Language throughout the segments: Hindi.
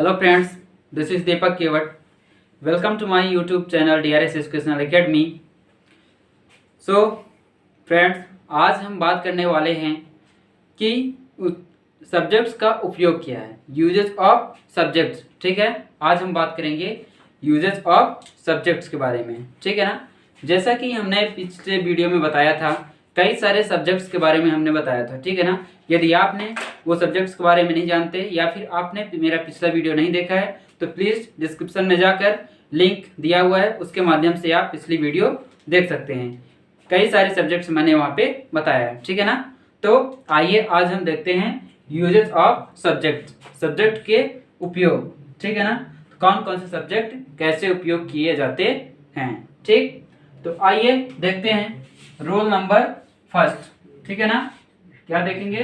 Hello friends, this is Deepak Kevat. Welcome to my YouTube channel DRS Educational Academy. So friends, आज हम बात करने वाले हैं कि सब्जेक्ट्स का उपयोग क्या है, यूजेस ऑफ सब्जेक्ट्स. ठीक है, आज हम बात करेंगे यूजेस ऑफ सब्जेक्ट्स के बारे में. ठीक है ना. जैसा कि हमने पिछले वीडियो में बताया था, कई सारे सब्जेक्ट्स के बारे में हमने बताया था. ठीक है ना. यदि आपने वो सब्जेक्ट्स के बारे में नहीं जानते या फिर आपने मेरा पिछला वीडियो नहीं देखा है तो प्लीज़ डिस्क्रिप्शन में जाकर लिंक दिया हुआ है, उसके माध्यम से आप पिछली वीडियो देख सकते हैं. कई सारे सब्जेक्ट्स मैंने वहाँ पे बताया है. ठीक है ना. तो आइए आज हम देखते हैं यूजेस ऑफ सब्जेक्ट, सब्जेक्ट के उपयोग. ठीक है ना. कौन कौन से सब्जेक्ट कैसे उपयोग किए जाते हैं. ठीक, तो आइए देखते हैं रोल नंबर फर्स्ट. ठीक है ना. क्या देखेंगे?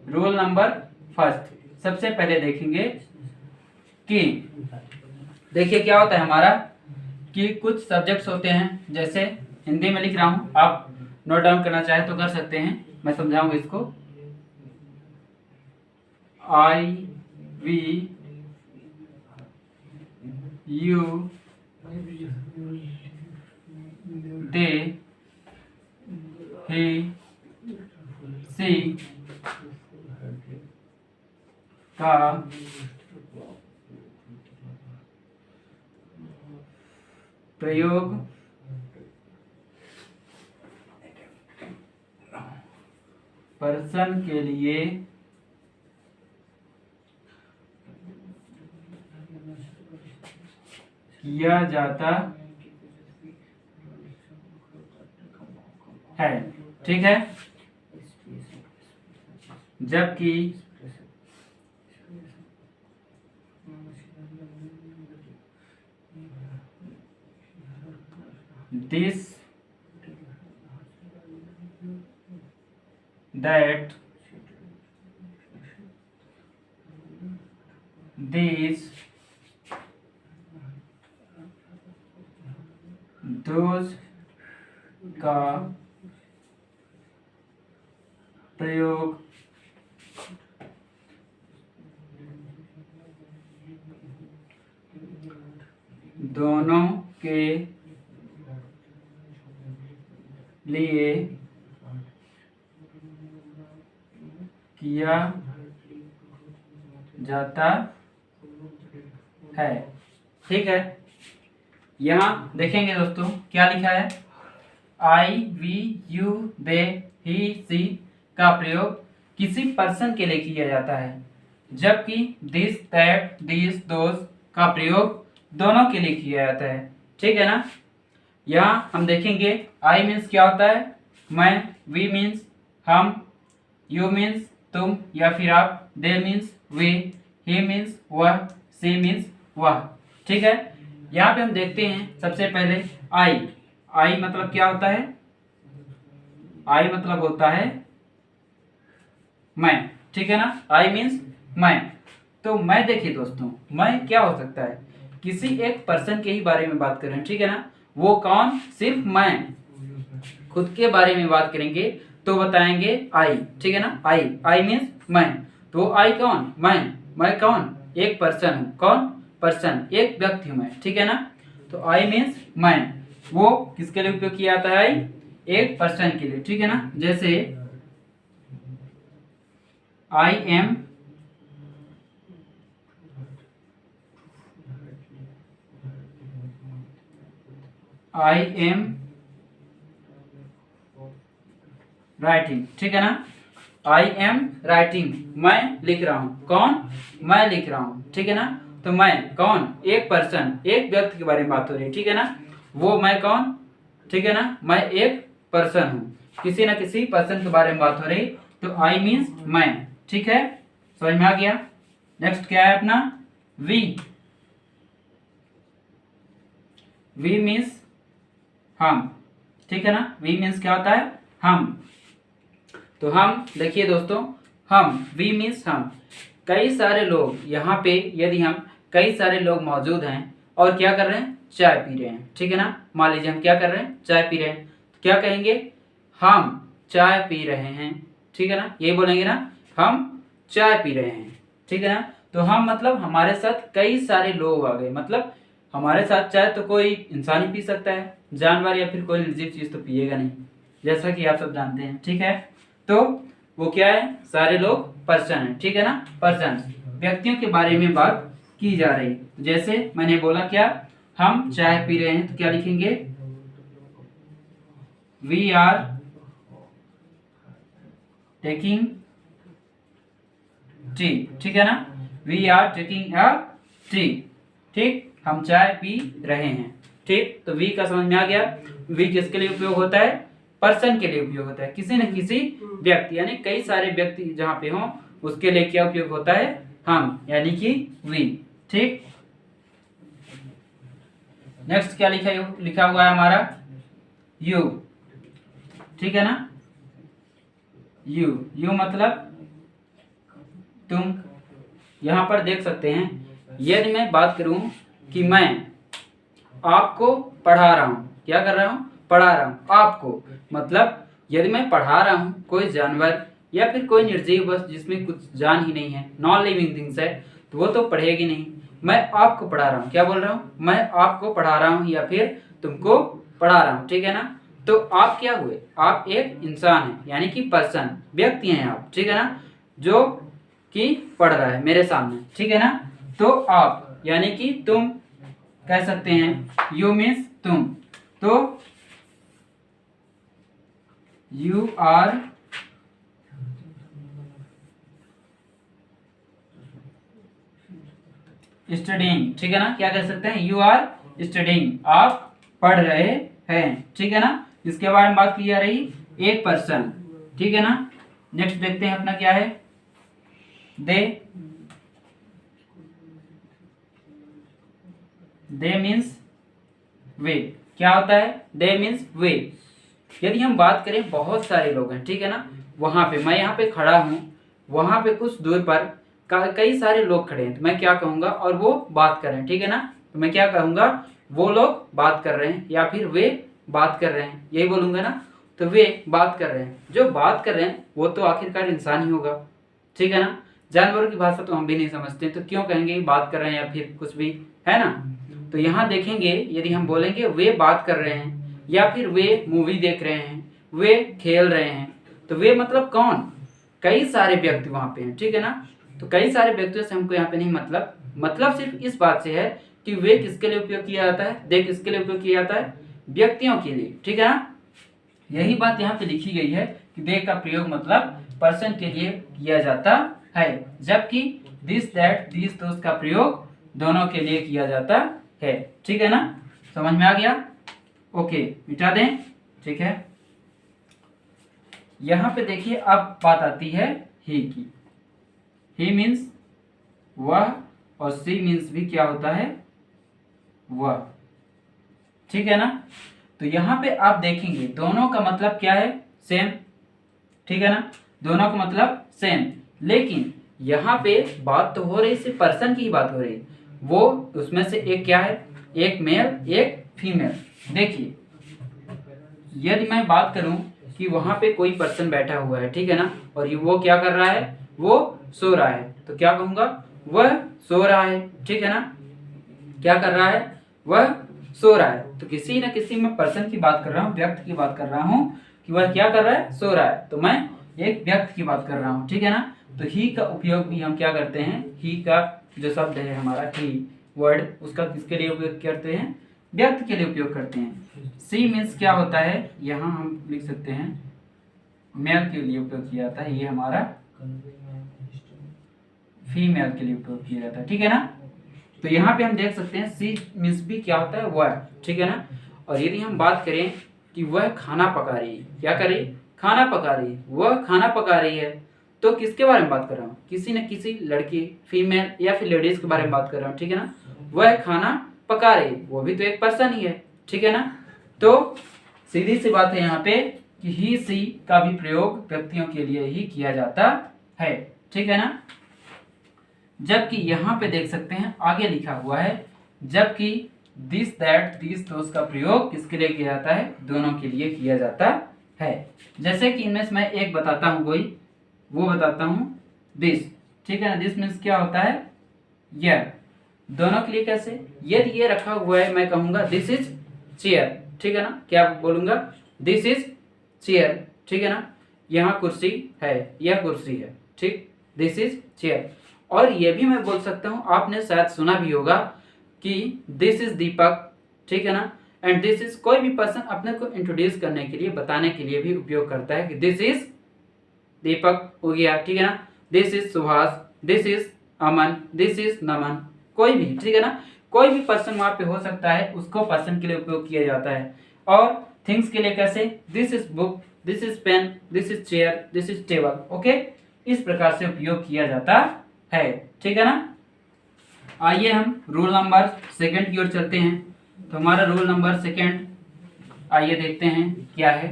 Roll number first. सबसे पहले देखेंगे कि देखिए क्या होता है हमारा कि कुछ सब्जेक्ट्स होते हैं, जैसे हिंदी में लिख रहा हूं, आप नोट डाउन करना चाहे तो कर सकते हैं, मैं समझाऊंगा इसको. आई वी यू दे ही सी का प्रयोग पर्सन के लिए किया जाता है. ठीक है. जबकि this, that, these, those का प्रयोग दोनों के लिए किया जाता है. ठीक है. यहाँ देखेंगे दोस्तों क्या लिखा है. आई वी यू दे ही सी का प्रयोग किसी पर्सन के लिए किया जाता है, जबकि दिस दैट दिस दोस का प्रयोग दोनों के लिए किया जाता है. ठीक है ना. यहाँ हम देखेंगे आई मीन्स क्या होता है, मैं, वी मीन्स हम, यू मीन्स तुम या फिर आप, दे मीन्स वे, ही मीन्स वह, सी मीन्स वह. ठीक है. यहाँ पे हम देखते हैं सबसे पहले आई. आई मतलब क्या होता है? आई मतलब होता है मैं. ठीक है ना. आई मीन्स मैं. तो मैं देखिए दोस्तों, मैं क्या हो सकता है, किसी एक पर्सन के ही बारे में बात कर रहे हैं. ठीक है ना. वो कौन? सिर्फ मैं. खुद के बारे में बात करेंगे तो बताएंगे आई. ठीक है ना. आई, आई मीन्स मैं. तो आई कौन? मैं कौन? एक पर्सन हूँ. कौन? पर्सन, एक व्यक्ति हूँ मैं. ठीक है ना. तो आई मीन्स मैं. वो किसके लिए उपयोग किया जाता है? आई एक पर्सन के लिए. ठीक है ना. जैसे आई एम राइटिंग. ठीक है ना. आई एम राइटिंग, मैं लिख रहा हूं. कौन? मैं लिख रहा हूं. ठीक है ना. तो मैं कौन? एक पर्सन, एक व्यक्ति के बारे में बात हो रही है. ठीक है ना. वो मैं कौन? ठीक है ना. मैं एक पर्सन हूं, किसी ना किसी पर्सन के बारे में बात हो रही, तो आई मीन्स मैं. ठीक है. समझ में आ गया. नेक्स्ट क्या है अपना? वी. वी मीन्स हम. ठीक है ना. वी मीन्स क्या होता है? हम. तो हम देखिए दोस्तों, हम, वी मीन्स हम. कई सारे लोग यहाँ पे, यदि हम कई सारे लोग मौजूद हैं और क्या कर रहे हैं? चाय पी रहे हैं. ठीक है ना. मान लीजिए हम क्या कर रहे हैं? चाय पी रहे हैं. तो क्या कहेंगे? हम चाय पी रहे हैं. ठीक है ना. यही बोलेंगे ना, हम चाय पी रहे हैं. ठीक है ना। तो हम मतलब हमारे साथ कई सारे लोग आ गए, मतलब हमारे साथ चाहे तो कोई इंसान ही पी सकता है, जानवर या फिर कोई निर्जीव चीज तो पिएगा नहीं, जैसा कि आप सब जानते हैं। ठीक है, तो वो क्या है, सारे लोग पर्सन है। ठीक है ना, पर्सन व्यक्तियों के बारे में बात की जा रही है। जैसे मैंने बोला क्या, हम चाय पी रहे हैं तो क्या लिखेंगे, वी आर टेकिंग टी। ठीक है ना, we are taking a tea. ठीक, हम चाय पी रहे हैं। ठीक, तो वी का समझ में आ गया। वी किसके लिए उपयोग होता है, पर्सन के लिए उपयोग होता है, किसी न किसी व्यक्ति यानी कई सारे व्यक्ति जहां पे हों उसके लिए क्या उपयोग होता है, हम यानी कि वी। ठीक, नेक्स्ट क्या लिखा हुआ है हमारा, यू। ठीक है ना, यू मतलब तुम। यहां पर देख सकते हैं, यदि मैं बात करूं कि मैं आपको पढ़ा रहा हूं, क्या कर रहा हूं, पढ़ा रहा हूं आपको, मतलब यदि मैं पढ़ा रहा हूं कोई जानवर या फिर कोई निर्जीव वस्तु जिसमें कुछ जान ही नहीं है, नॉन लिविंग थिंग्स है, तो वो तो पढ़ेगी नहीं। मैं आपको पढ़ा रहा हूं, क्या बोल रहा हूं, मैं आपको पढ़ा रहा हूं या फिर तुमको पढ़ा रहा हूं। ठीक है ना, तो आप क्या हुए, आप एक इंसान है यानी कि पर्सन, व्यक्ति हैं आप। ठीक है ना, जो कि पढ़ रहा है मेरे सामने। ठीक है ना, तो आप यानी कि तुम कह सकते हैं, यू मीन्स तुम, तो यू आर स्टडिंग। ठीक है ना, क्या कह सकते हैं, यू आर स्टडिंग, आप पढ़ रहे हैं। ठीक है ना, इसके बारे में बात की जा रही, एक पर्सन। ठीक है ना, नेक्स्ट देखते हैं अपना क्या है, दे मीन्स वे। क्या होता है, दे मीन्स वे। यदि हम बात करें बहुत सारे लोग हैं, ठीक है ना, वहां पे मैं यहाँ पे खड़ा हूं, वहां पे कुछ दूर पर कई सारे लोग खड़े हैं, तो मैं क्या कहूंगा, और वो बात कर रहे हैं। ठीक है ना, तो मैं क्या कहूंगा, वो लोग बात कर रहे हैं या फिर वे बात कर रहे हैं, यही बोलूंगा ना। तो वे बात कर रहे हैं, जो बात कर रहे हैं वो तो आखिरकार इंसान ही होगा। ठीक है ना, जानवरों की भाषा तो हम भी नहीं समझते, तो क्यों कहेंगे बात कर रहे हैं या फिर कुछ भी, है ना। तो यहाँ देखेंगे, यदि हम बोलेंगे वे बात कर रहे हैं या फिर वे मूवी देख रहे हैं, वे खेल रहे हैं, तो वे मतलब कौन, कई सारे व्यक्ति वहां पे हैं। ठीक है ना, तो कई सारे व्यक्तियों से हमको यहाँ पे नहीं मतलब सिर्फ इस बात से है कि वे किसके लिए उपयोग किया जाता है, दे किसके लिए उपयोग किया जाता है, व्यक्तियों के लिए। ठीक है ना, यही बात यहाँ पे लिखी गई है कि दे का प्रयोग मतलब पर्सन के लिए किया जाता है, जबकि दिस दैट दिस दोस का प्रयोग दोनों के लिए किया जाता है। ठीक है ना, समझ में आ गया, ओके मिटा दें। ठीक है, यहां पे देखिए अब बात आती है ही की। ही मीन्स वह, और सी मीन्स भी क्या होता है, वह। ठीक है ना, तो यहां पे आप देखेंगे दोनों का मतलब क्या है, सेम। ठीक है ना, दोनों का मतलब सेम, लेकिन यहाँ पे बात तो हो रही सिर्फ पर्सन की ही बात हो रही है, वो उसमें से एक क्या है, एक मेल एक फीमेल। देखिए यदि मैं बात करूं कि वहां पे कोई पर्सन बैठा हुआ है, ठीक है ना, और ये वो क्या कर रहा है, वो सो रहा है, तो क्या कहूंगा, वह सो रहा है। ठीक है ना, क्या कर रहा है, वह सो रहा है। तो किसी न किसी में पर्सन की बात कर रहा हूँ, व्यक्ति की बात कर रहा हूँ कि वह क्या कर रहा है, सो रहा है, तो मैं एक व्यक्ति की बात कर रहा हूँ। ठीक है ना, तो ही का उपयोग भी हम क्या करते हैं, ही का जो शब्द है हमारा, ही वर्ड, उसका किसके लिए उपयोग करते हैं, व्यक्ति के लिए उपयोग करते हैं। सी मीन्स क्या होता है, यहाँ हम लिख सकते हैं मेल के लिए उपयोग किया जाता है, ये हमारा फीमेल के लिए उपयोग किया जाता है। ठीक है ना, तो यहाँ पे हम देख सकते हैं सी मीन्स भी क्या होता है, वह। ठीक है ना, और यदि हम बात करें कि वह खाना पका रही है, क्या कर रही, खाना पका रही है, वह खाना पका रही है, तो किसके बारे में बात कर रहा हूँ, किसी न किसी लड़की, फीमेल या फिर लेडीज के बारे में बात कर रहा हूँ। ठीक है ना, वह खाना पका रही है, वो भी तो एक पर्सन ही है। ठीक है ना, तो सीधी सी बात है यहाँ पे कि ही सी का भी प्रयोग व्यक्तियों के लिए ही किया जाता है। ठीक है ना, जबकि यहाँ पे देख सकते हैं आगे लिखा हुआ है, जबकि दिस दैट दिस दोस का प्रयोग किसके लिए किया जाता है, दोनों के लिए किया जाता है। जैसे कि इनमें से मैं एक बताता हूँ कोई, वो बताता हूँ दिस। ठीक है ना। दिस मीन्स क्या होता है, यह। दोनों के लिए कैसे, यदि ये रखा हुआ है मैं कहूंगा दिस इज चेयर, ठीक है ना। क्या बोलूंगा, दिस इज चेयर, ठीक है ना। यहाँ कुर्सी है, यह कुर्सी है, ठीक, दिस इज चेयर। और ये भी मैं बोल सकता हूँ, आपने शायद सुना भी होगा कि दिस इज दीपक, ठीक है ना। एंड दिस इज, कोई भी पर्सन अपने को इंट्रोड्यूस करने के लिए, बताने के लिए भी उपयोग करता है कि दिस इज दीपक हो गया, ठीक है ना। This is Subhash, this is Aman, this is Naman, कोई भी, ठीक है ना। कोई भी पर्सन वहां पे हो सकता है, उसको पर्सन के लिए उपयोग किया जाता है। और थिंग्स के लिए कैसे, this is book, this is pen, this is chair, this is table, okay. इस प्रकार से उपयोग किया जाता है, ठीक है ना। आइए हम रूल नंबर सेकंड की ओर चलते हैं। तो हमारा रूल नंबर सेकंड, आइए देखते हैं क्या है।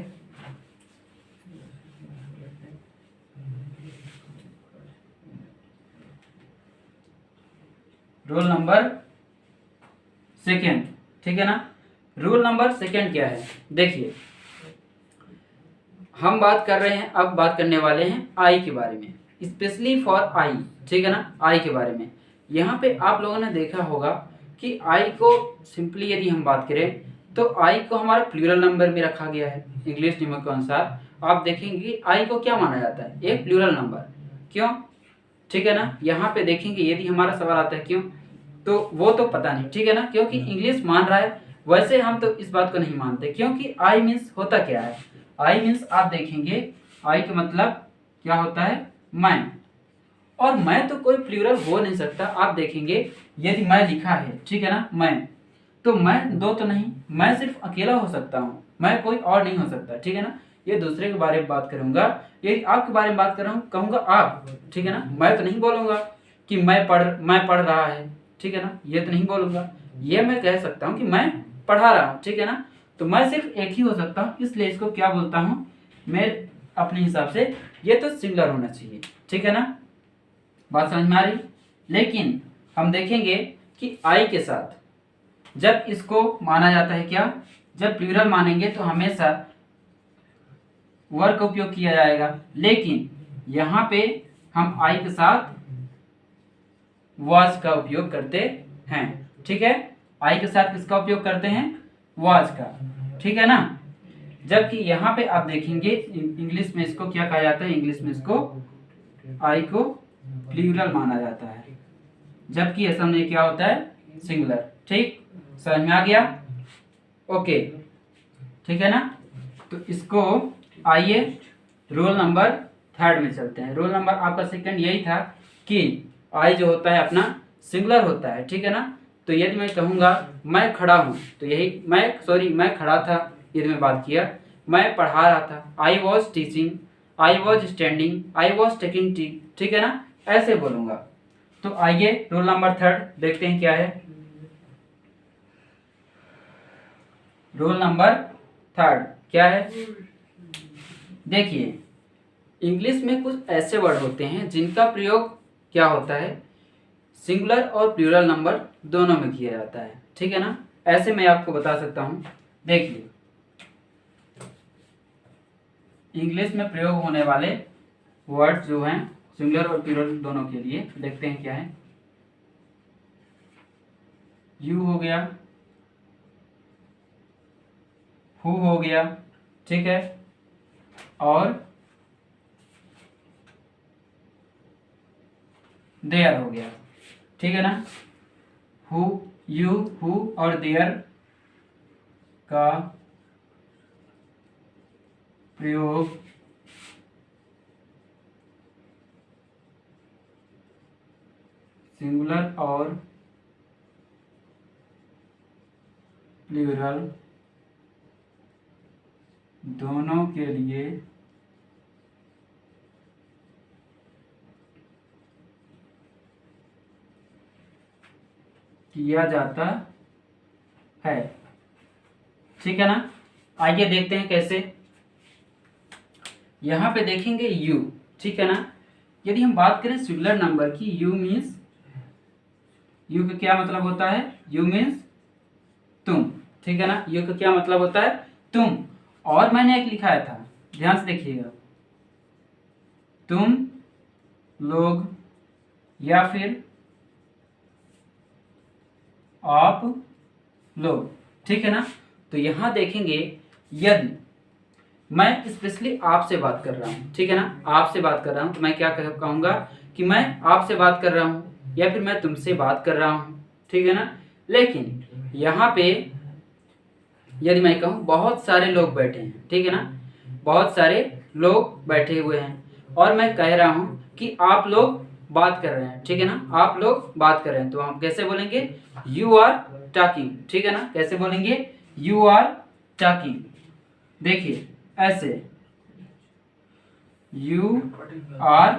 रूल नंबर सेकंड, ठीक है ना। रूल नंबर सेकंड क्या है, देखिए हम बात कर रहे हैं, अब बात करने वाले हैं आई के बारे में, स्पेशली फॉर आई, ठीक है ना, आई के बारे में। यहाँ पे आप लोगों ने देखा होगा कि आई को सिंपली यदि हम बात करें तो आई को हमारा प्लूरल नंबर में रखा गया है। इंग्लिश नियमों के अनुसार आप देखेंगे कि आई को क्या माना जाता है, एक प्लूरल नंबर, क्यों, ठीक है ना। यहाँ पे देखेंगे यदि हमारा सवाल आता है क्यों, तो वो तो पता नहीं, ठीक है ना, क्योंकि इंग्लिश मान रहा है। वैसे हम तो इस बात को नहीं मानते, क्योंकि आई मीन्स होता क्या है, आई मीन्स आप देखेंगे आई का मतलब क्या होता है, मैं। और मैं तो कोई प्लूरल हो नहीं सकता। आप देखेंगे यदि मैं लिखा है, ठीक है ना, मैं, तो मैं दो तो नहीं, मैं सिर्फ अकेला हो सकता हूँ, मैं कोई और नहीं हो सकता, ठीक है ना। ये दूसरे के बारे में बात करूंगा, यदि आपके बारे में बात कर रहा हूँ कहूंगा आप, ठीक है ना। मैं तो नहीं बोलूंगा कि मैं पढ़ रहा है, ठीक है ना, ये तो नहीं बोलूंगा। ये मैं कह सकता हूँ कि मैं पढ़ा रहा हूँ, ठीक है ना। तो मैं सिर्फ एक ही हो सकता हूँ, इसलिए इसको क्या बोलता हूँ मैं अपने हिसाब से, ये तो सिंगुलर होना चाहिए, ठीक है ना। बात समझ में आ रही। लेकिन हम देखेंगे कि आई के साथ जब इसको माना जाता है क्या, जब प्लूरल मानेंगे तो हमेशा वर्ब का उपयोग किया जाएगा। लेकिन यहाँ पे हम आई के साथ वाज का उपयोग करते हैं, ठीक है। आई के साथ किसका उपयोग करते हैं, वाज का, ठीक है ना। जबकि यहाँ पे आप देखेंगे इंग्लिश में इसको क्या कहा जाता है, इंग्लिश में इसको आई को प्लूरल माना जाता है, जबकि असम में क्या होता है, सिंगुलर, ठीक, समझ में आ गया, ओके, ठीक है ना। तो इसको आइए रोल नंबर थर्ड में चलते हैं। रोल नंबर आपका सेकंड यही था कि आई जो होता है अपना सिंगुलर होता है, ठीक है ना। तो यदि मैं कहूँगा मैं खड़ा हूँ, तो यही मैं खड़ा था, यदि मैं बात किया, मैं पढ़ा रहा था, I was teaching, I was standing, I was taking tea, ठीक है ना, ऐसे बोलूंगा। तो आइए रोल नंबर थर्ड देखते हैं क्या है। रोल नंबर थर्ड क्या है, देखिए इंग्लिश में कुछ ऐसे वर्ड होते हैं जिनका प्रयोग क्या होता है, सिंगुलर और प्लूरल नंबर दोनों में किया जाता है, ठीक है ना। ऐसे मैं आपको बता सकता हूं, देखिए इंग्लिश में प्रयोग होने वाले वर्ड जो हैं सिंगुलर और प्लूरल दोनों के लिए, देखते हैं क्या है। यू हो गया, हु हो गया, ठीक है, और देयर हो गया, ठीक है ना। हु, यू, हु और देयर का प्रयोग सिंगुलर और प्लूरल दोनों के लिए किया जाता है, ठीक है ना। आइए देखते हैं कैसे। यहां पे देखेंगे यू, ठीक है ना। यदि हम बात करें सिंगुलर नंबर की, यू मीन्स, यू का क्या मतलब होता है, यू मीन्स तुम, ठीक है ना। यू का क्या मतलब होता है, तुम। और मैंने एक लिखा था, ध्यान से देखिएगा, तुम लोग या फिर आप लोग, ठीक है ना। तो यहां देखेंगे यदि मैं स्पेशली आपसे बात कर रहा हूं, ठीक है ना, आपसे बात कर रहा हूं, तो मैं क्या कहूंगा कि मैं आपसे बात कर रहा हूं या फिर मैं तुमसे बात कर रहा हूं, ठीक है ना। लेकिन यहाँ पे यदि मैं कहूँ बहुत सारे लोग बैठे हैं, ठीक है ना, बहुत सारे लोग बैठे हुए हैं और मैं कह रहा हूँ कि आप लोग बात कर रहे हैं, ठीक है ना, आप लोग बात कर रहे हैं, तो हम कैसे बोलेंगे, यू आर टॉकिंग, ठीक है ना, कैसे बोलेंगे, यू आर टॉकिंग। देखिए ऐसे, यू आर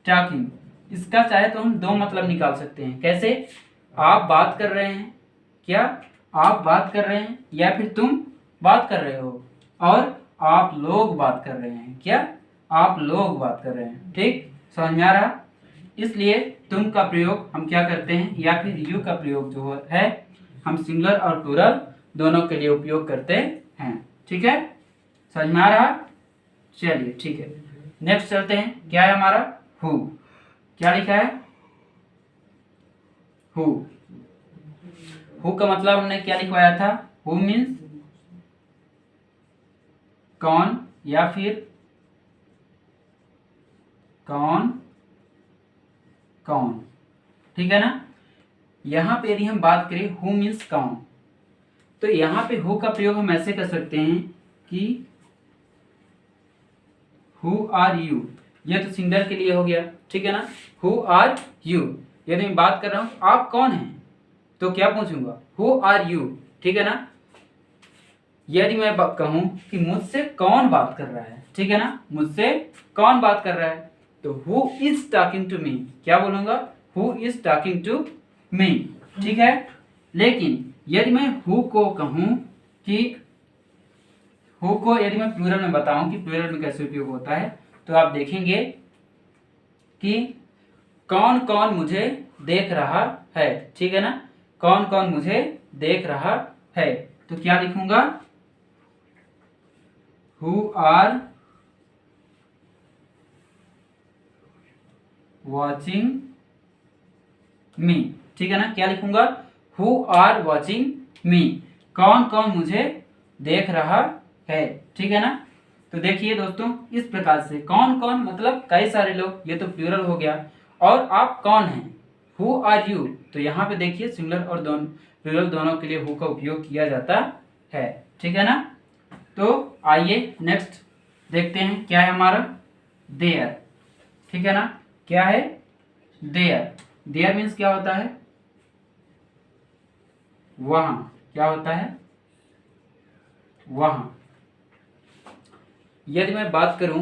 टॉकिंग, इसका चाहे तो हम दो मतलब निकाल सकते हैं। कैसे, आप बात कर रहे हैं, क्या आप बात कर रहे हैं, या फिर तुम बात कर रहे हो, और आप लोग बात कर रहे हैं, क्या आप लोग बात कर रहे हैं, ठीक, समझ में आ रहा। इसलिए तुम का प्रयोग हम क्या करते हैं, या फिर यू का प्रयोग जो है हम सिंगुलर और प्लूरल दोनों के लिए उपयोग करते हैं, ठीक है, समझ में आ रहा। चलिए ठीक है, नेक्स्ट चलते हैं। क्या है हमारा, हु, क्या लिखा है, हु। हु का मतलब हमने क्या लिखवाया था, हु मीन्स कौन या फिर कौन कौन, ठीक है ना। यहां पे यदि हम बात करें हु मीन्स कौन, तो यहां पे हु का प्रयोग हम ऐसे कर सकते हैं कि हु आर यू, ये तो सिंगुलर के लिए हो गया, ठीक है ना, हु आर यू। यदि मैं बात कर रहा हूं आप कौन हैं, तो क्या पूछूंगा, हु आर यू, ठीक है ना। यदि मैं कहूं कि मुझसे कौन बात कर रहा है, ठीक है ना, मुझसे कौन बात कर रहा है, तो who is talking to me, क्या बोलूंगा, who is talking to me, ठीक है। लेकिन यदि मैं हु को कहूं कि हु को यदि मैं प्लूरल में बताऊं कि प्लूरल में कैसे उपयोग होता है, तो आप देखेंगे कि कौन कौन मुझे देख रहा है, ठीक है ना, कौन कौन मुझे देख रहा है, तो क्या लिखूंगा, हु आर वॉचिंग मी, ठीक है ना, क्या लिखूंगा, हु आर वॉचिंग मी, कौन कौन मुझे देख रहा है, ठीक है ना। तो देखिए दोस्तों, इस प्रकार से कौन कौन मतलब कई सारे लोग, ये तो प्लूरल हो गया, और आप कौन हैं, हु आर यू, तो यहाँ पे देखिए सिंगुलर और प्लूरल दोनों के लिए हु का उपयोग किया जाता है, ठीक है ना। तो आइए नेक्स्ट देखते हैं, क्या है हमारा, देयर, ठीक है ना, क्या है, देयर। देयर मीन्स क्या होता है, वहां, क्या होता है, वहां। यदि मैं बात करूं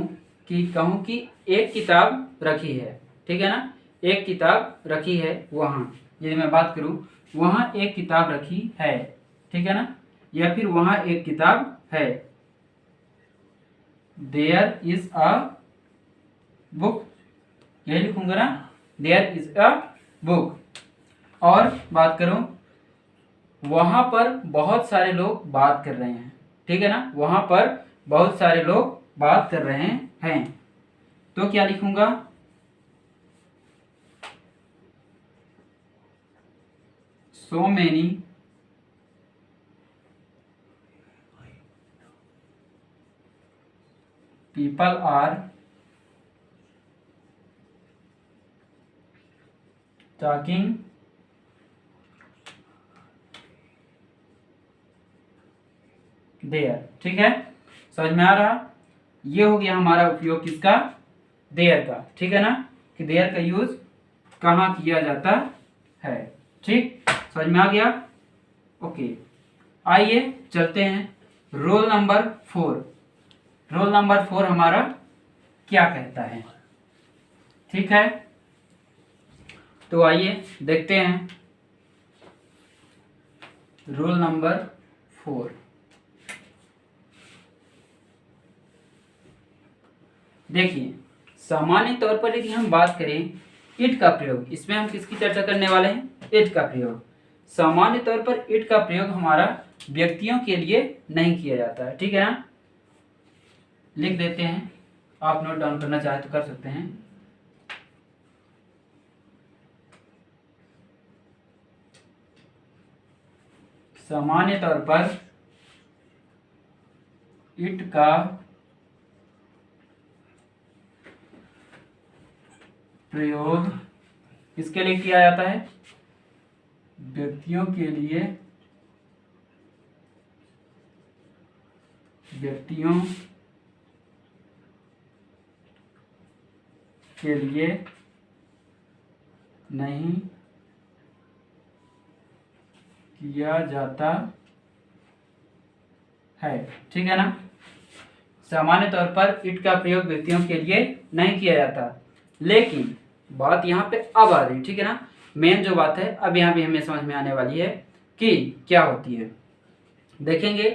कि कहूं कि एक किताब रखी है, ठीक है ना, एक किताब रखी है वहां, यदि मैं बात करूं वहां एक किताब रखी है, ठीक है ना, या फिर वहां एक किताब है, देयर इज अ बुक, यही लिखूंगा ना, देयर इज अ बुक। और बात करूं वहां पर बहुत सारे लोग बात कर रहे हैं, ठीक है ना, वहां पर बहुत सारे लोग बात कर रहे हैं, तो क्या लिखूंगा, so many people are talking there, ठीक है, समझ में आ रहा। ये हो गया हमारा उपयोग किसका, देयर का, ठीक है ना, कि देयर का यूज कहाँ किया जाता है, ठीक, समझ में आ गया। ओके, आइए चलते हैं रोल नंबर 4। रोल नंबर 4 हमारा क्या कहता है, ठीक है, तो आइए देखते हैं रोल नंबर 4। देखिए सामान्य तौर पर यदि हम बात करें इट का प्रयोग, इसमें हम किसकी चर्चा करने वाले हैं, इट का प्रयोग। सामान्य तौर पर इट का प्रयोग हमारा व्यक्तियों के लिए नहीं किया जाता है, ठीक है ना, लिख देते हैं, आप नोट डाउन करना चाहे तो कर सकते हैं। सामान्य तौर पर इट का प्रयोग किसके लिए किया जाता है? व्यक्तियों के लिए, व्यक्तियों के लिए नहीं किया जाता है। ठीक है ना? सामान्य तौर पर इट का प्रयोग व्यक्तियों के लिए नहीं किया जाता, लेकिन बात यहाँ पे अब आ रही, ठीक है ना? मेन जो बात है अब यहाँ भी हमें समझ में आने वाली है कि क्या होती है। देखेंगे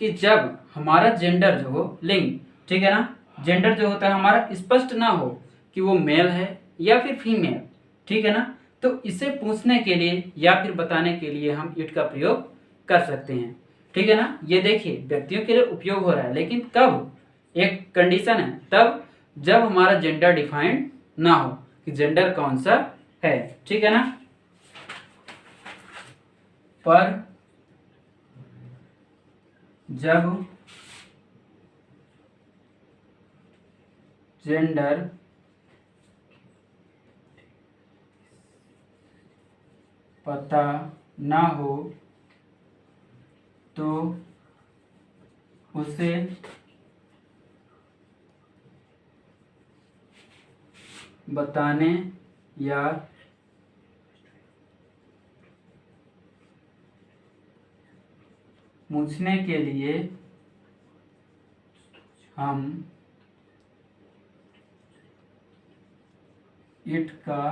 कि जब हमारा जेंडर जो हो, लिंग, ठीक है ना, जेंडर जो होता है हमारा स्पष्ट ना हो कि वो मेल है या फिर फीमेल, ठीक है ना, तो इसे पूछने के लिए या फिर बताने के लिए हम इट का प्रयोग कर सकते हैं। ठीक है ना? ये देखिए व्यक्तियों के लिए उपयोग हो रहा है, लेकिन कब? एक कंडीशन है, तब जब हमारा जेंडर डिफाइंड ना हो कि जेंडर कौन सा है। ठीक है ना? पर जब जेंडर पता ना हो तो उसे बताने या पूछने के लिए हम इट का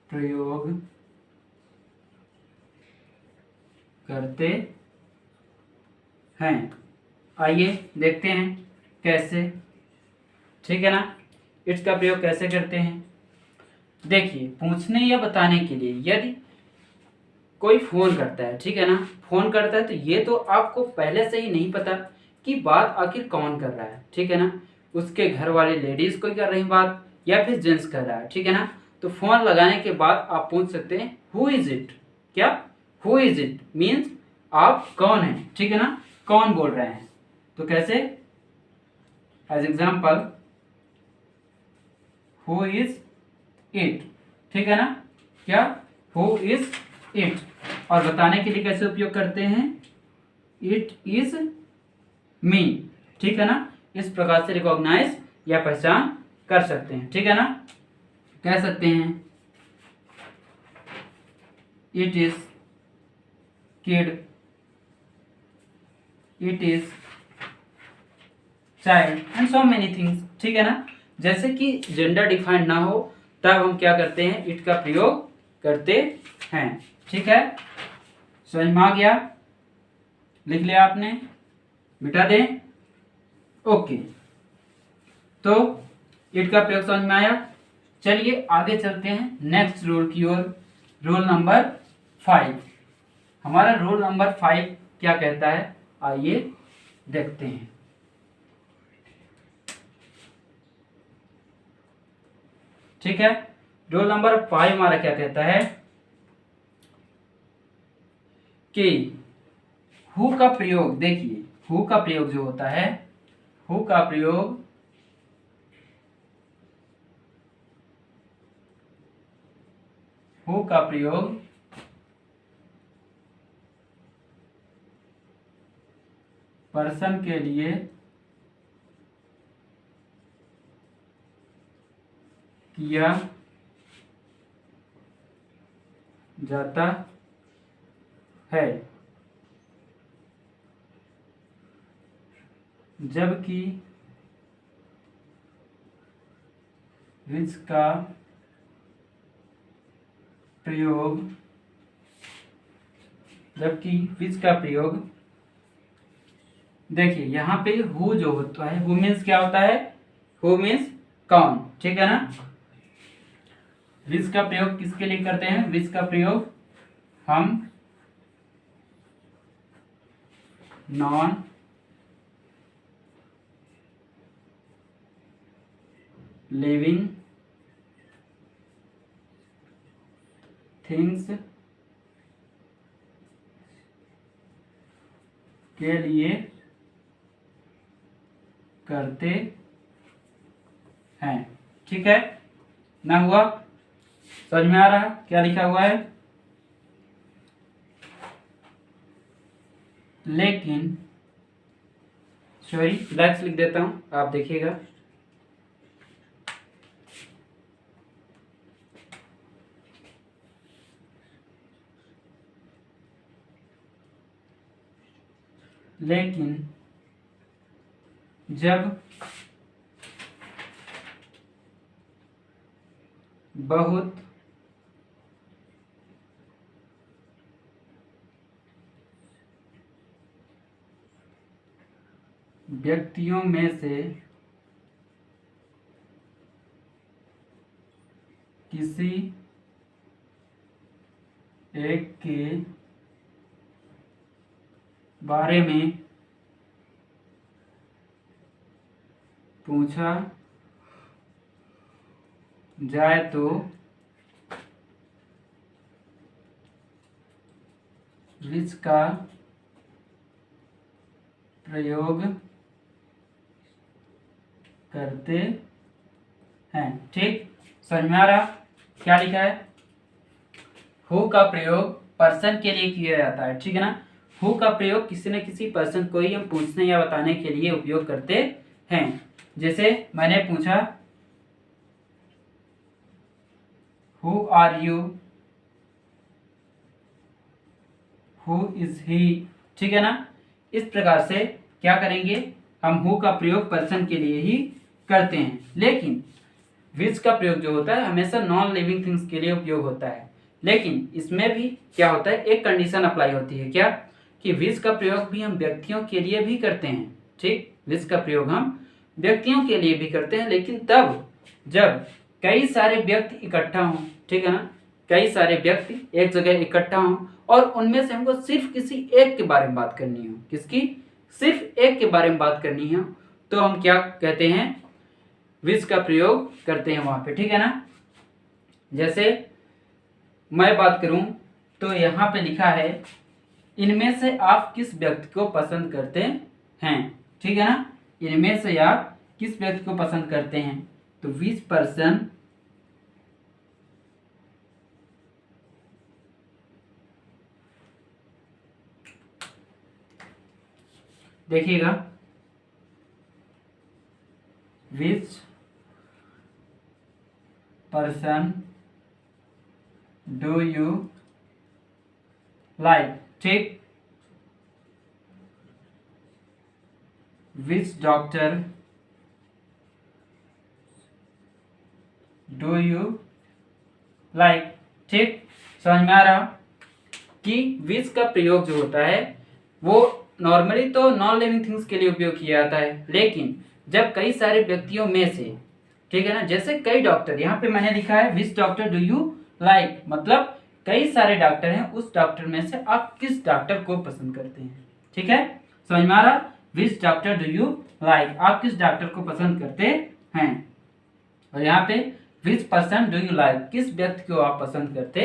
प्रयोग करते हैं। आइए देखते हैं कैसे। ठीक है ना? इट्स का प्रयोग कैसे करते हैं? देखिए, पूछने या बताने के लिए यदि कोई फोन करता है, ठीक है ना, फोन करता है तो ये तो आपको पहले से ही नहीं पता कि बात आखिर कौन कर रहा है। ठीक है ना? उसके घर वाले लेडीज कोई कर रही बात या फिर जेंट्स कर रहा है। ठीक है ना? तो फोन लगाने के बाद आप पूछ सकते हैं हु इज इट। क्या? हु इज इट मीन्स आप कौन हैं। ठीक है ना? कौन बोल रहे हैं। तो कैसे? As example, who is it. ठीक है ना? क्या? Who is it. और बताने के लिए कैसे उपयोग करते हैं? It is me. ठीक है ना? इस प्रकार से रिकॉग्नाइज या पहचान कर सकते हैं। ठीक है ना? कह सकते हैं it is kid, it is child and so many things. ठीक है ना? जैसे कि जेंडर डिफाइंड ना हो तब हम क्या करते हैं? इट का प्रयोग करते हैं। ठीक है? समझ में आ गया? लिख लिया आपने? मिटा दें? ओके, तो इट का प्रयोग समझ में आया। चलिए आगे चलते हैं नेक्स्ट रूल की ओर। Rule number 5। हमारा रूल नंबर 5 क्या कहता है? आइए देखते हैं। ठीक है? रूल नंबर 5 हमारा क्या कहता है कि हु का प्रयोग, देखिए हु का प्रयोग जो होता है, हु का प्रयोग पर्सन के लिए किया जाता है, जबकि विच का प्रयोग, देखिए यहाँ पे हु जो होता है, हु मीन्स क्या होता है? हु मीन्स कौन। ठीक है ना? विच का प्रयोग किसके लिए करते हैं? विच का प्रयोग हम नॉन लिविंग थिंग्स के लिए करते हैं। ठीक है ना, हुआ? समझ में आ रहा है क्या लिखा हुआ है? लेकिन सॉरी, ब्लैक्स लिख देता हूं, आप देखिएगा। लेकिन जब बहुत व्यक्तियों में से किसी एक के बारे में पूछा जाए तो विच का प्रयोग करते हैं। ठीक, समझ में आ रहा क्या लिखा है? हु का प्रयोग पर्सन के लिए किया जाता है। ठीक है ना, हु का प्रयोग किसी न किसी पर्सन को ही हम पूछने या बताने के लिए उपयोग करते हैं। जैसे मैंने पूछा who are you, who is he. ठीक है ना, इस प्रकार से क्या करेंगे हम, हु का प्रयोग पर्सन के लिए ही करते हैं। लेकिन विच का प्रयोग जो होता है हमेशा नॉन लिविंग थिंग्स के लिए उपयोग होता है। लेकिन इसमें भी क्या होता है, एक कंडीशन अप्लाई होती है। क्या? कि विच का प्रयोग भी हम व्यक्तियों के लिए भी करते हैं। ठीक, विच का प्रयोग हम व्यक्तियों के लिए भी करते हैं, लेकिन तब जब कई सारे व्यक्ति इकट्ठा हों। ठीक है ना, कई सारे व्यक्ति एक जगह इकट्ठा हों और उनमें से हमको सिर्फ किसी एक के बारे में बात करनी हो। किसकी? सिर्फ एक के बारे में बात करनी हो, तो हम क्या कहते हैं, विच का प्रयोग करते हैं वहां पे। ठीक है ना, जैसे मैं बात करूं तो यहां पे लिखा है इनमें से आप किस व्यक्ति को पसंद करते हैं। ठीक है ना, इनमें से आप किस व्यक्ति को पसंद करते हैं, तो विच पर्सन देखिएगा, which person do you like. ठीक, विच डॉक्टर डू यू लाइक। ठीक, समझ में आ रहा कि विच का प्रयोग जो होता है वो नॉर्मली तो नॉन लिविंग थिंग्स के लिए उपयोग किया जाता है, लेकिन जब कई सारे व्यक्तियों में से, ठीक है ना, जैसे कई डॉक्टर, यहाँ पे मैंने लिखा है विच डॉक्टर डू यू लाइक, मतलब कई सारे डॉक्टर हैं, उस डॉक्टर में से आप किस डॉक्टर को पसंद करते हैं। ठीक है, समझ में आ रहा? विच डॉक्टर डू यू लाइक, आप किस डॉक्टर को पसंद करते हैं। और यहाँ पे which person do you like, किस व्यक्ति को आप पसंद करते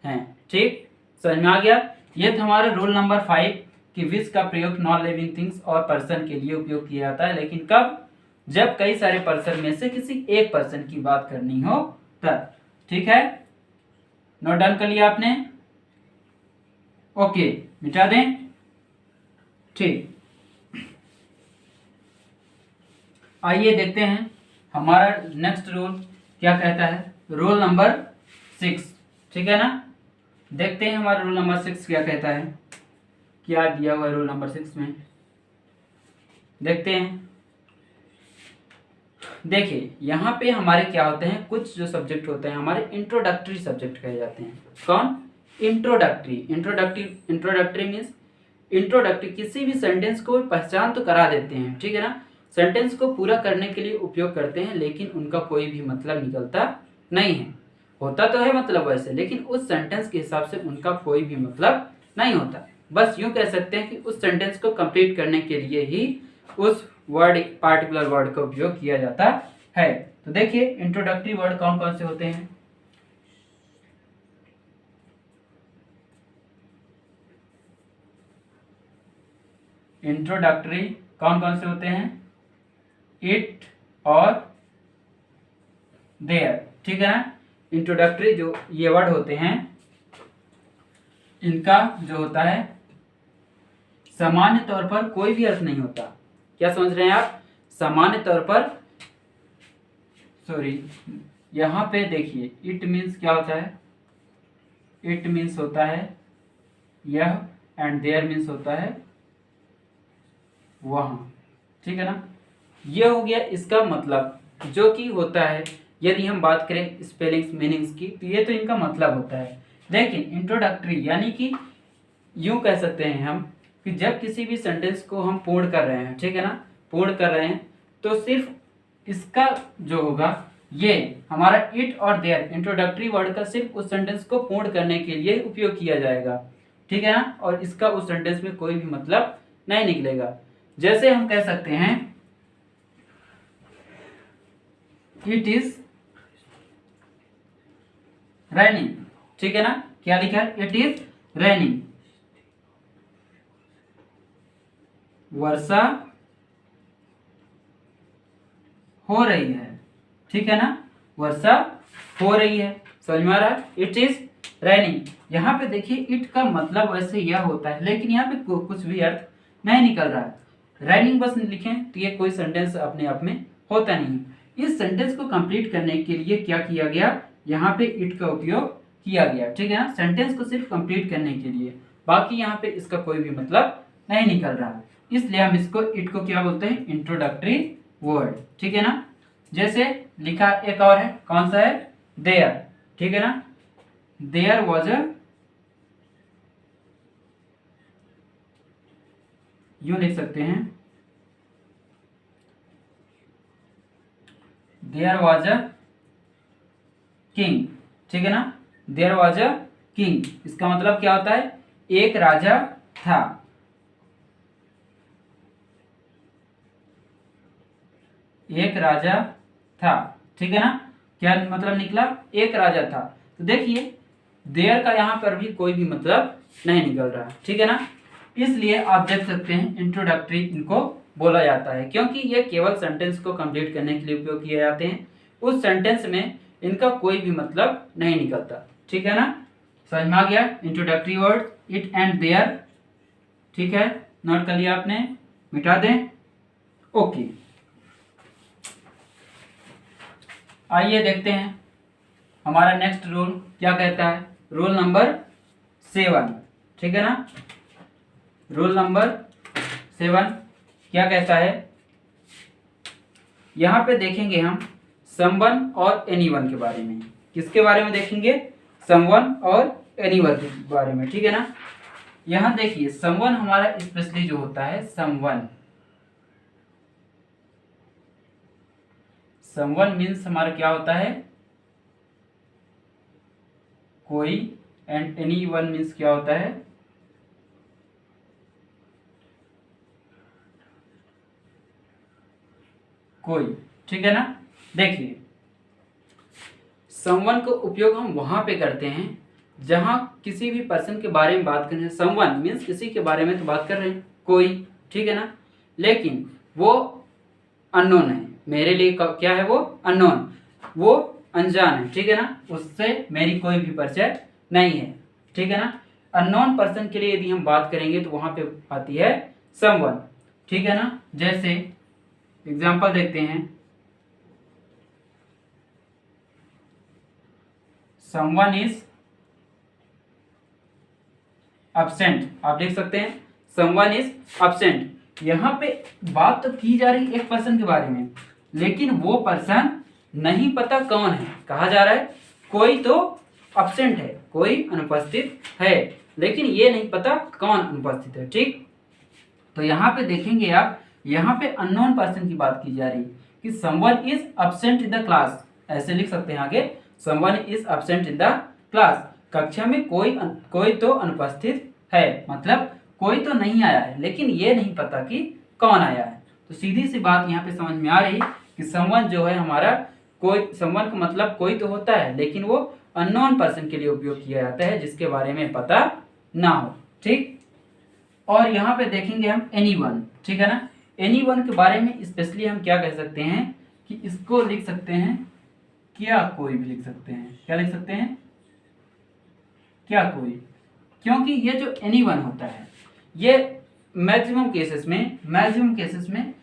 हैं। ठीक, समझ में आ गया? ये था हमारा रूल नंबर 5 कि विच का प्रयोग नॉन लिविंग थिंग्स और पर्सन के लिए उपयोग किया जाता है, लेकिन कब? जब कई सारे पर्सन में से किसी एक पर्सन की बात करनी हो तब। ठीक है, नोट डाउन कर लिया आपने? ओके, मिटा दें। ठीक, आइए देखते हैं हमारा नेक्स्ट रूल क्या कहता है। रूल नंबर 6, ठीक है ना, देखते हैं हमारा रूल नंबर 6 क्या कहता है, क्या दिया हुआ है रूल नंबर 6 में, देखते हैं। देखिए यहाँ पे हमारे क्या होते हैं, कुछ जो सब्जेक्ट होते हैं हमारे इंट्रोडक्टरी सब्जेक्ट कहे जाते हैं। कौन? इंट्रोडक्टरी। इंट्रोडक्टरी मीन्स इंट्रोडक्टरी, किसी भी सेंटेंस को पहचान तो करा देते हैं, ठीक है ना, सेंटेंस को पूरा करने के लिए उपयोग करते हैं, लेकिन उनका कोई भी मतलब निकलता नहीं है। होता तो है मतलब वैसे, लेकिन उस सेंटेंस के हिसाब से उनका कोई भी मतलब नहीं होता। बस यूं कह सकते हैं कि उस सेंटेंस को कंप्लीट करने के लिए ही उस वर्ड, पार्टिकुलर वर्ड का उपयोग किया जाता है। तो देखिए इंट्रोडक्टरी वर्ड कौन कौन से होते हैं। इंट्रोडक्टरी कौन कौन से होते हैं, इट और देयर, ठीक है ना। इंट्रोडक्टरी जो ये वर्ड होते हैं इनका जो होता है सामान्य तौर पर कोई भी अर्थ नहीं होता। क्या समझ रहे हैं आप, सामान्य तौर पर, सॉरी यहाँ पे देखिए इट मीन्स क्या होता है, इट मीन्स होता है यह, एंड देयर मीन्स होता है वहाँ, ठीक है ना। यह हो गया इसका मतलब, जो कि होता है यदि हम बात करें स्पेलिंग्स मीनिंग्स की तो ये तो इनका मतलब होता है। लेकिन इंट्रोडक्टरी यानी कि यूं कह सकते हैं हम कि जब किसी भी सेंटेंस को हम पूर्ण कर रहे हैं, ठीक है ना, पूर्ण कर रहे हैं, तो सिर्फ इसका जो होगा ये हमारा इट और देयर इंट्रोडक्टरी वर्ड का सिर्फ उस सेंटेंस को पूर्ण करने के लिए उपयोग किया जाएगा, ठीक है ना, और इसका उस सेंटेंस में कोई भी मतलब नहीं निकलेगा। जैसे हम कह सकते हैं इट इज रेनिंग, ठीक है ना, क्या लिखा है, इट इज रेनिंग, वर्षा हो रही है, ठीक है ना, वर्षा हो रही है, समझ में आ रहा है, इट इज रेनिंग। यहाँ पे देखिए इट का मतलब वैसे यह होता है, लेकिन यहाँ पे कुछ भी अर्थ नहीं निकल रहा है। रेनिंग बस लिखें तो ये कोई सेंटेंस अपने आप में होता नहीं। इस सेंटेंस को कंप्लीट करने के लिए क्या किया गया, यहाँ पे इट का उपयोग किया गया, ठीक है ना, सेंटेंस को सिर्फ कंप्लीट करने के लिए, बाकी यहाँ पे इसका कोई भी मतलब नहीं निकल रहा है, इसलिए हम इसको इट को क्या बोलते हैं, इंट्रोडक्टरी वर्ड, ठीक है ना। जैसे लिखा एक और है, कौन सा है, देयर, ठीक है ना, देयर वॉज अ, यूं लिख सकते हैं देयर वॉज अ किंग, ठीक है ना, देयर वॉज अ किंग, इसका मतलब क्या होता है, एक राजा था, एक राजा था, ठीक है ना, क्या मतलब निकला, एक राजा था। तो देखिए देयर का यहाँ पर भी कोई भी मतलब नहीं निकल रहा, ठीक है ना, इसलिए आप देख सकते हैं इंट्रोडक्टरी इनको बोला जाता है, क्योंकि ये केवल सेंटेंस को कंप्लीट करने के लिए उपयोग किए जाते हैं, उस सेंटेंस में इनका कोई भी मतलब नहीं निकलता, ठीक है ना, समझ में आ गया। Introductory word it and there, ठीक है, नोट कर लिया आपने, मिटा दें, ओके। आइए देखते हैं हमारा नेक्स्ट रूल क्या कहता है, रूल नंबर 7, ठीक है ना, रूल नंबर 7 क्या कहता है, यहां पे देखेंगे हम समवन और एनीवन के बारे में, किसके बारे में देखेंगे, समवन और एनीवन के बारे में, ठीक है ना। यहां देखिए समवन हमारा स्पेशली जो होता है, समवन, समवन मीन्स हमारा क्या होता है, कोई, एंड एनीवन मीन्स क्या होता है, कोई, ठीक है ना। देखिए समवन को उपयोग हम वहां पे करते हैं जहां किसी भी पर्सन के बारे में बात कर रहे हैं, समवन मीन्स किसी के बारे में तो बात कर रहे हैं, कोई, ठीक है ना, लेकिन वो अननोन है, मेरे लिए क्या है, वो अननोन, वो अनजान है, ठीक है ना, उससे मेरी कोई भी परिचय नहीं है, ठीक है ना। अननोन पर्सन के लिए यदि हम बात करेंगे तो वहां पे आती है समवन, ठीक है ना। जैसे एग्जाम्पल देखते हैं, समवन इज एब्सेंट, आप देख सकते हैं समवन इज एब्सेंट, यहाँ पे बात तो की जा रही एक पर्सन के बारे में, लेकिन वो पर्सन नहीं पता कौन है, कहा जा रहा है कोई तो एब्सेंट है, कोई अनुपस्थित है, लेकिन ये नहीं पता कौन अनुपस्थित है, ठीक। तो यहाँ पे देखेंगे आप, यहाँ पे अननोन पर्सन की बात की जा रही कि someone is absent in the class, ऐसे लिख सकते हैं आगे, someone is absent in the class, कक्षा में कोई तो अनुपस्थित है, मतलब कोई तो नहीं आया है, लेकिन ये नहीं पता कि कौन आया है। तो सीधी सी बात यहाँ पे समझ में आ रही कि समवन जो है हमारा, कोई, समवन का मतलब कोई तो होता है, लेकिन वो अननोन पर्सन के लिए उपयोग किया जाता है जिसके बारे में पता ना हो, ठीक। और यहाँ पे देखेंगे हम एनीवन, ठीक है ना। एनीवन के बारे में स्पेशली हम क्या कह सकते हैं कि इसको लिख सकते हैं क्या कोई भी लिख सकते हैं। क्या लिख सकते हैं? क्या कोई। क्योंकि ये जो एनीवन होता है ये मैक्सिमम केसेस में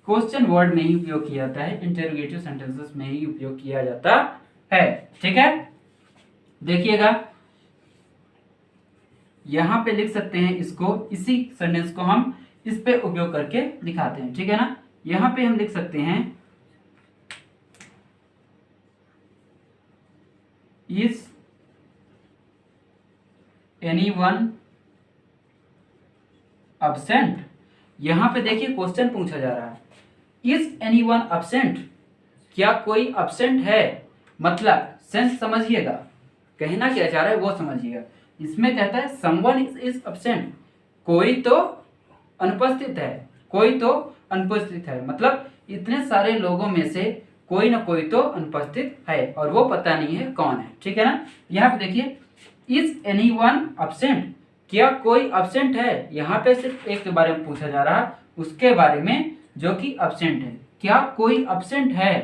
क्वेश्चन वर्ड में ही उपयोग किया जाता है, इंटरोगेटिव सेंटेंसेस में ही उपयोग किया जाता है, ठीक है। देखिएगा यहां पे लिख सकते हैं इसको, इसी सेंटेंस को हम इस पे उपयोग करके दिखाते हैं, ठीक है ना। यहां पे हम लिख सकते हैं इज एनीवन अब्सेंट। यहां पे देखिए क्वेश्चन पूछा जा रहा है, इज एनीवन अब्सेंट, क्या कोई अब्सेंट है। मतलब सेंस समझिएगा, कहना क्या चाह रहा है वो समझिएगा। इसमें कहता है समवन इज अब्सेंट, कोई तो अनुपस्थित है, कोई तो अनुपस्थित है। मतलब इतने सारे लोगों में से कोई ना कोई तो अनुपस्थित है और वो पता नहीं है कौन है, ठीक है ना। यहाँ पे देखिए इज एनीवन अब्सेंट, क्या कोई अब्सेंट है। यहाँ पे सिर्फ एक के बारे में पूछा जा रहा है, उसके बारे में जो कि अब्सेंट है। क्या कोई अब्सेंट है,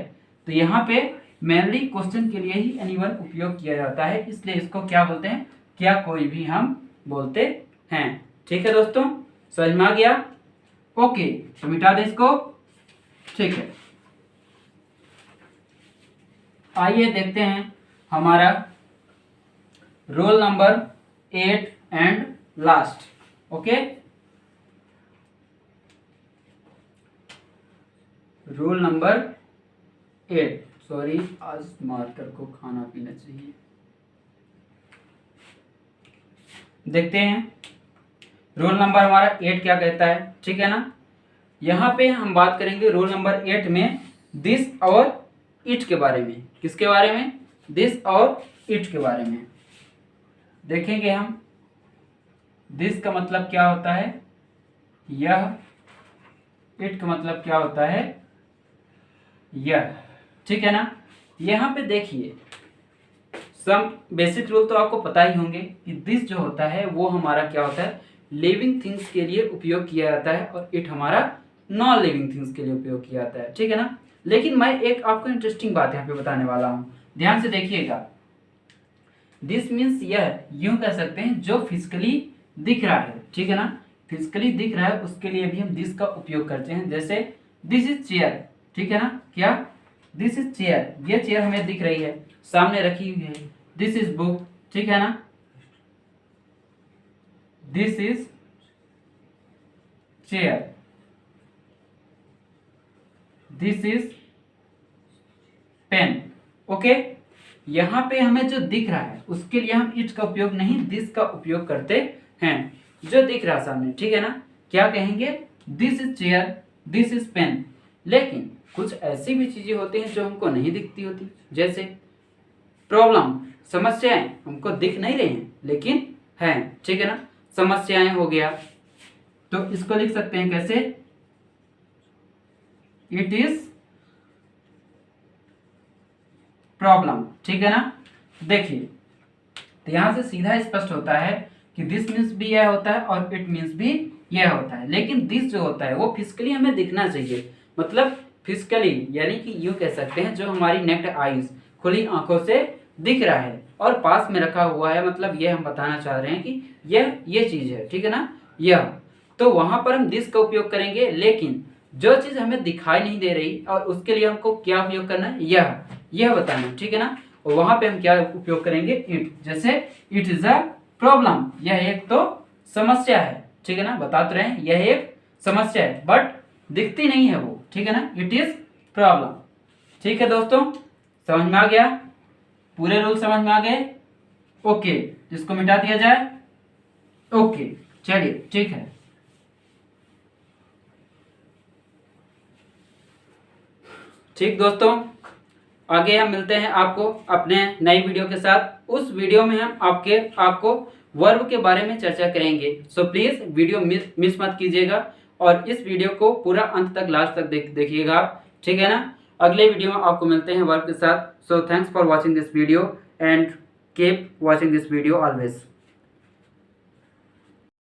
तो यहाँ पे मेनली क्वेश्चन के लिए ही एनीवन उपयोग किया जाता है, इसलिए इसको क्या बोलते हैं, क्या कोई भी हम बोलते हैं, ठीक है दोस्तों। समझ में आ गया? ओके, तो मिटा दे इसको, ठीक है। आइए देखते हैं हमारा roll number 8 and last. Okay, roll number 8, sorry आज मार्कर को खाना पीना चाहिए। देखते हैं रोल नंबर हमारा 8 क्या कहता है, ठीक है ना। यहाँ पे हम बात करेंगे रोल नंबर 8 में दिस और इट के बारे में। किसके बारे में? दिस और इट के बारे में देखेंगे हम। दिस का मतलब क्या होता है, यह। इट का मतलब क्या होता है, यह, ठीक है ना। यहाँ पे देखिए सम बेसिक रूल तो आपको पता ही होंगे कि दिस जो होता है वो हमारा क्या होता है, लिविंग थिंग्स के लिए उपयोग किया जाता है और इट हमारा नॉन लिविंग थिंग्स के लिए उपयोग किया जाता है, ठीक है ना। लेकिन मैं एक आपको इंटरेस्टिंग बात यहाँ पे बताने वाला हूँ, ध्यान से देखिएगा। दिस मीन्स यह, यूं कह सकते हैं जो फिजिकली दिख रहा है, ठीक है ना। फिजिकली दिख रहा है उसके लिए भी हम दिस का उपयोग करते हैं। जैसे दिस इज चेयर, ठीक है ना। क्या? दिस इज चेयर, ये चेयर हमें दिख रही है, सामने रखी हुई है। दिस इज बुक, ठीक है ना। This is chair, this is pen. Okay, यहां पे हमें जो दिख रहा है उसके लिए हम इट का उपयोग नहीं, दिस का उपयोग करते हैं। जो दिख रहा है सामने, ठीक है ना, क्या कहेंगे, this is chair, this is pen. लेकिन कुछ ऐसी भी चीजें होती हैं जो हमको नहीं दिखती होती, जैसे प्रॉब्लम, समस्याएं हमको दिख नहीं रही हैं लेकिन हैं, ठीक है ना। समस्याएं हो गया, तो इसको लिख सकते हैं कैसे, इट इज प्रॉब्लम, ठीक है ना। देखिए तो यहां से सीधा स्पष्ट होता है कि दिस मीन्स भी यह होता है और इट मीन्स भी यह होता है। लेकिन दिस जो होता है वो फिजिकली हमें दिखना चाहिए, मतलब फिजिकली, यानी कि यूं कह सकते हैं जो हमारी नेक्ड आईज, खुली आंखों से दिख रहा है और पास में रखा हुआ है। मतलब ये हम बताना चाह रहे हैं कि ये चीज है, ठीक है ना, यह। तो वहां पर हम दिस का उपयोग करेंगे, लेकिन जो चीज हमें दिखाई नहीं दे रही और उसके लिए हमको क्या उपयोग करना है, यह बताना, ठीक है ना। और वहां पे हम क्या उपयोग करेंगे, इट। जैसे इट इज अ प्रॉब्लम, यह एक तो समस्या है, ठीक है ना। बता तो रहे हैं यह एक समस्या है बट दिखती नहीं है वो, ठीक है ना। इट इज प्रॉब्लम, ठीक है दोस्तों। समझ में आ गया? पूरे रूल समझ में आ गए? ओके, इसको मिटा दिया जाए। ओके, चलिए ठीक है। ठीक दोस्तों, आगे हम मिलते हैं आपको अपने नई वीडियो के साथ। उस वीडियो में हम आपको वर्ब के बारे में चर्चा करेंगे। सो प्लीज वीडियो मिस मत कीजिएगा और इस वीडियो को पूरा अंत तक, लास्ट तक देखिएगा आप, ठीक है ना। अगले वीडियो में आपको मिलते हैं वर्ब के साथ। So thanks for watching this video and keep watching this video always.